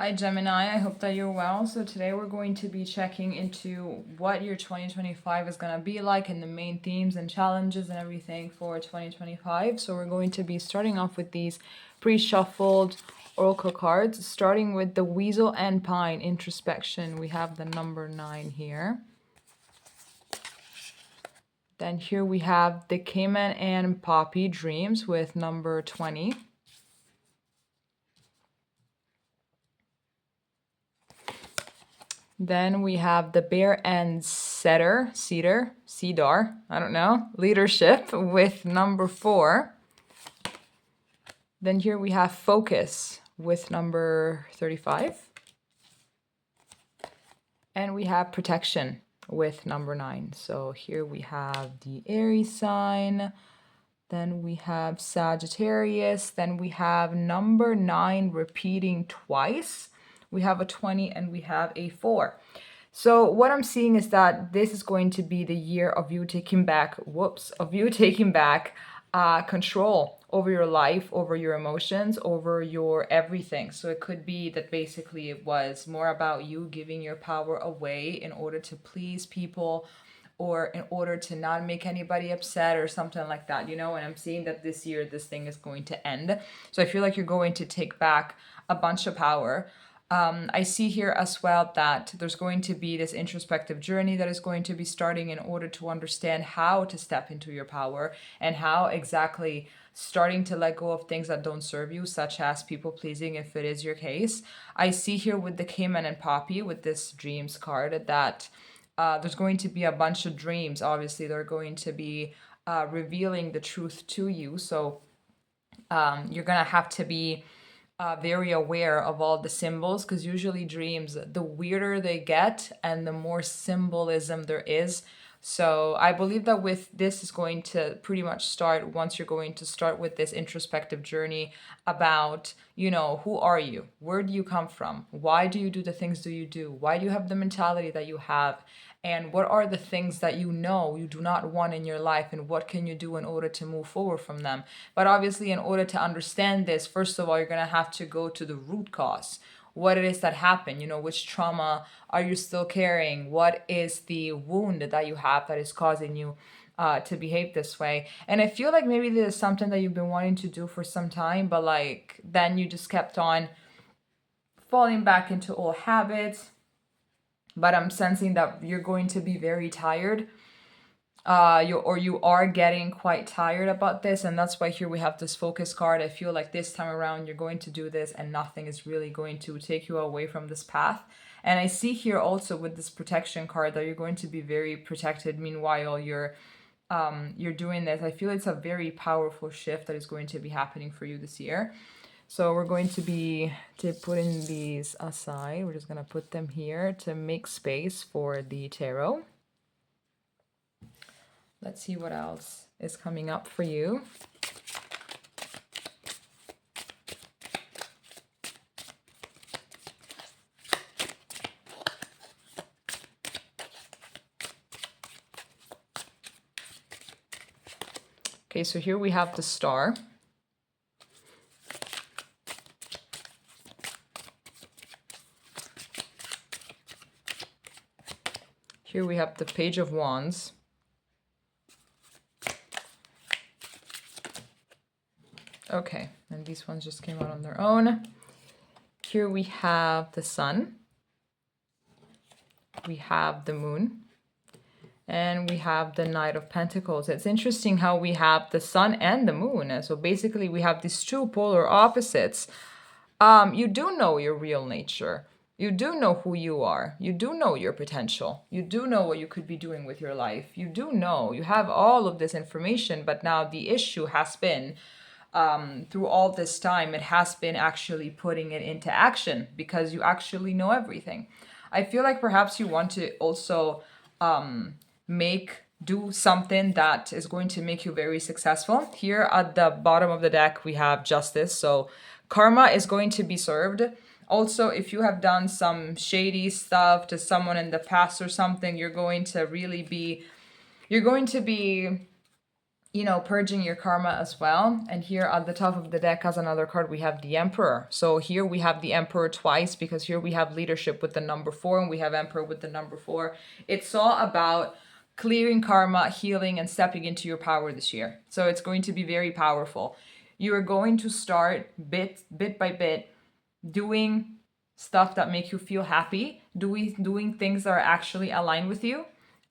Hi Gemini, I hope that you're well. So today we're going to be checking into what your 2025 is going to be like and the main themes and challenges and everything for 2025. So we're going to be starting off with these pre-shuffled oracle cards, starting with the Weasel and Pine introspection. We have the number 9 here. Then here we have the Cayman and Poppy dreams with number 20. Then we have the Bear and Cedar, I don't know, leadership with number 4. Then here we have Focus with number 35. And we have Protection with number 9. So here we have the Aries sign. Then we have Sagittarius. Then we have number 9 repeating twice. We have a 20 and we have a 4. So what I'm seeing is that this is going to be the year of you taking back, control over your life, over your emotions, over your everything. So it could be that basically it was more about you giving your power away in order to please people or in order to not make anybody upset or something like that, and I'm seeing that this year this thing is going to end. So I feel like you're going to take back a bunch of power. I see here as well that there's going to be this introspective journey that is going to be starting in order to understand how to step into your power and how exactly starting to let go of things that don't serve you, such as people pleasing, if it is your case. I see here with the Cayman and Poppy with this dreams card that there's going to be a bunch of dreams. Obviously, they're going to be revealing the truth to you. So you're going to have to be very aware of all the symbols, because usually dreams, the weirder they get and the more symbolism there is. So I believe that with this is going to pretty much start once you're going to start with this introspective journey about, who are you? Where do you come from? Why do you do the things that you do? Why do you have the mentality that you have? And what are the things that you do not want in your life, and what can you do in order to move forward from them? But obviously, in order to understand this, first of all, you're going to have to go to the root cause. What it is that happened, which trauma are you still carrying? What is the wound that you have that is causing you to behave this way? And I feel like maybe this is something that you've been wanting to do for some time, but then you just kept on falling back into old habits. But I'm sensing that you're going to be very tired. You are getting quite tired about this, and that's why here we have this focus card. I feel like this time around you're going to do this and nothing is really going to take you away from this path. And I see here also with this protection card that you're going to be very protected meanwhile you're doing this. I feel it's a very powerful shift that is going to be happening for you this year. So we're going to be putting these aside. We're just going to put them here to make space for the tarot. Let's see what else is coming up for you. Okay, so here we have the Star. Here we have the Page of Wands. Okay, and these ones just came out on their own. Here we have the Sun. We have the Moon. And we have the Knight of Pentacles. It's interesting how we have the Sun and the Moon. So basically we have these two polar opposites. You do know your real nature. You do know who you are. You do know your potential. You do know what you could be doing with your life. You do know. You have all of this information, but now the issue has been, through all this time, it has been actually putting it into action, because you actually know everything. I feel like perhaps you want to also do something that is going to make you very successful. Here at the bottom of the deck, we have Justice. So karma is going to be served. Also, if you have done some shady stuff to someone in the past or something, you're going to be you know, purging your karma as well. And here at the top of the deck as another card, we have the Emperor. So here we have the Emperor twice, because here we have leadership with the number 4 and we have Emperor with the number 4. It's all about clearing karma, healing, and stepping into your power this year. So it's going to be very powerful. You are going to start bit by bit doing stuff that make you feel happy, doing things that are actually aligned with you,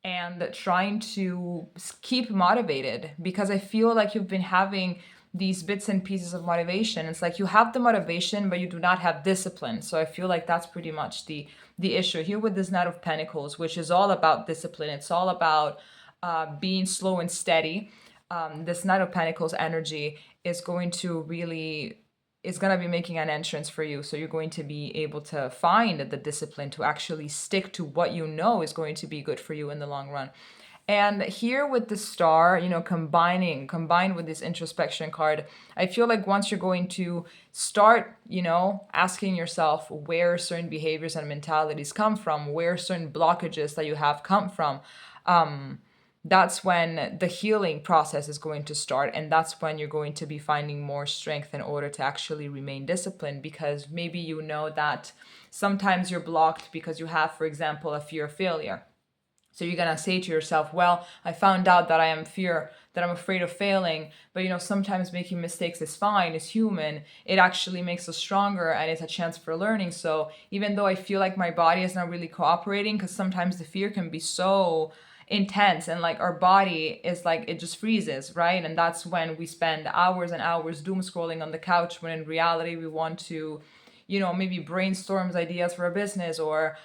and trying to keep motivated, because I feel like you've been having these bits and pieces of motivation. It's like you have the motivation, but you do not have discipline. So I feel like that's pretty much the issue here with this Knight of Pentacles, which is all about discipline. It's all about being slow and steady. This Knight of Pentacles energy is going to really is going to be making an entrance for you. So you're going to be able to find the discipline to actually stick to what you know is going to be good for you in the long run. And here with the Star, you know, combined with this introspection card, I feel like once you're going to start, you know, asking yourself where certain behaviors and mentalities come from, where certain blockages that you have come from, that's when the healing process is going to start. And that's when you're going to be finding more strength in order to actually remain disciplined, because maybe you know that sometimes you're blocked because you have, for example, a fear of failure. So you're going to say to yourself, well, I found out that I'm afraid of failing, but you know, sometimes making mistakes is fine, it's human. It actually makes us stronger and it's a chance for learning. So even though I feel like my body is not really cooperating, because sometimes the fear can be so intense and like our body is like, it just freezes, right? And that's when we spend hours and hours doom scrolling on the couch, when in reality we want to, you know, maybe brainstorm ideas for a business, or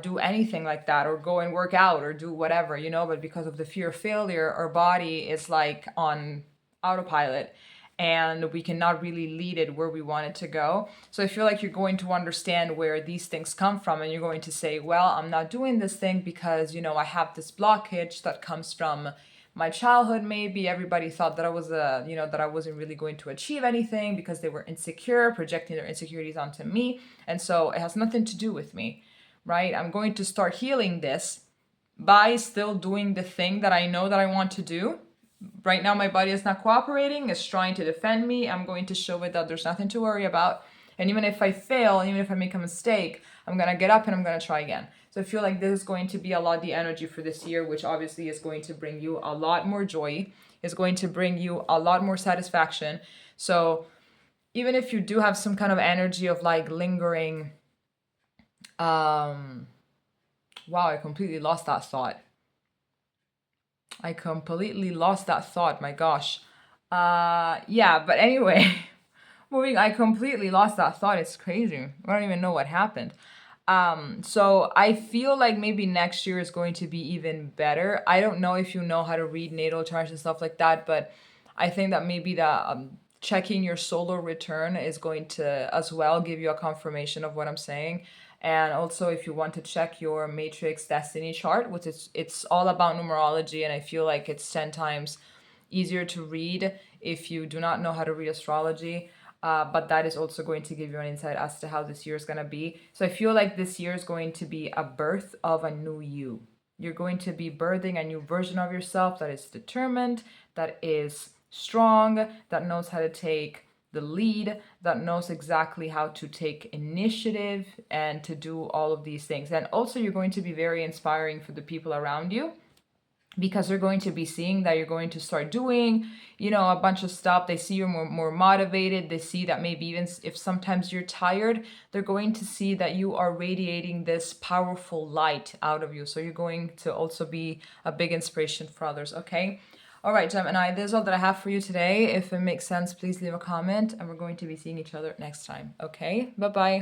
do anything like that, or go and work out, or do whatever, you know. But because of the fear of failure, our body is like on autopilot, and we cannot really lead it where we want it to go. So I feel like you're going to understand where these things come from, and you're going to say, well, I'm not doing this thing because, you know, I have this blockage that comes from my childhood. Maybe everybody thought that I was you know, that I wasn't really going to achieve anything because they were insecure, projecting their insecurities onto me. And so it has nothing to do with me, right? I'm going to start healing this by still doing the thing that I know that I want to do. Right now, my body is not cooperating, it's trying to defend me. I'm going to show it that there's nothing to worry about. And even if I fail, even if I make a mistake, I'm going to get up and I'm going to try again. So I feel like this is going to be a lot the energy for this year, which obviously is going to bring you a lot more joy, is going to bring you a lot more satisfaction. So even if you do have some kind of energy of like lingering, wow, I completely lost that thought. My gosh. Yeah, but anyway, I completely lost that thought. It's crazy. I don't even know what happened. So I feel like maybe next year is going to be even better. I don't know if you know how to read natal charts and stuff like that, but I think that maybe the checking your solar return is going to as well give you a confirmation of what I'm saying. And also, if you want to check your matrix destiny chart, which is, it's all about numerology, and I feel like it's 10 times easier to read if you do not know how to read astrology. But that is also going to give you an insight as to how this year is going to be. So I feel like this year is going to be a birth of a new you. You're going to be birthing a new version of yourself that is determined, that is strong, that knows how to take the lead, that knows exactly how to take initiative and to do all of these things. And also, you're going to be very inspiring for the people around you, because they're going to be seeing that you're going to start doing, you know, a bunch of stuff. They see you're more motivated. They see that maybe even if sometimes you're tired, they're going to see that you are radiating this powerful light out of you. So you're going to also be a big inspiration for others, okay? All right, Gemini, this is all that I have for you today. If it makes sense, please leave a comment, and we're going to be seeing each other next time, okay? Bye-bye.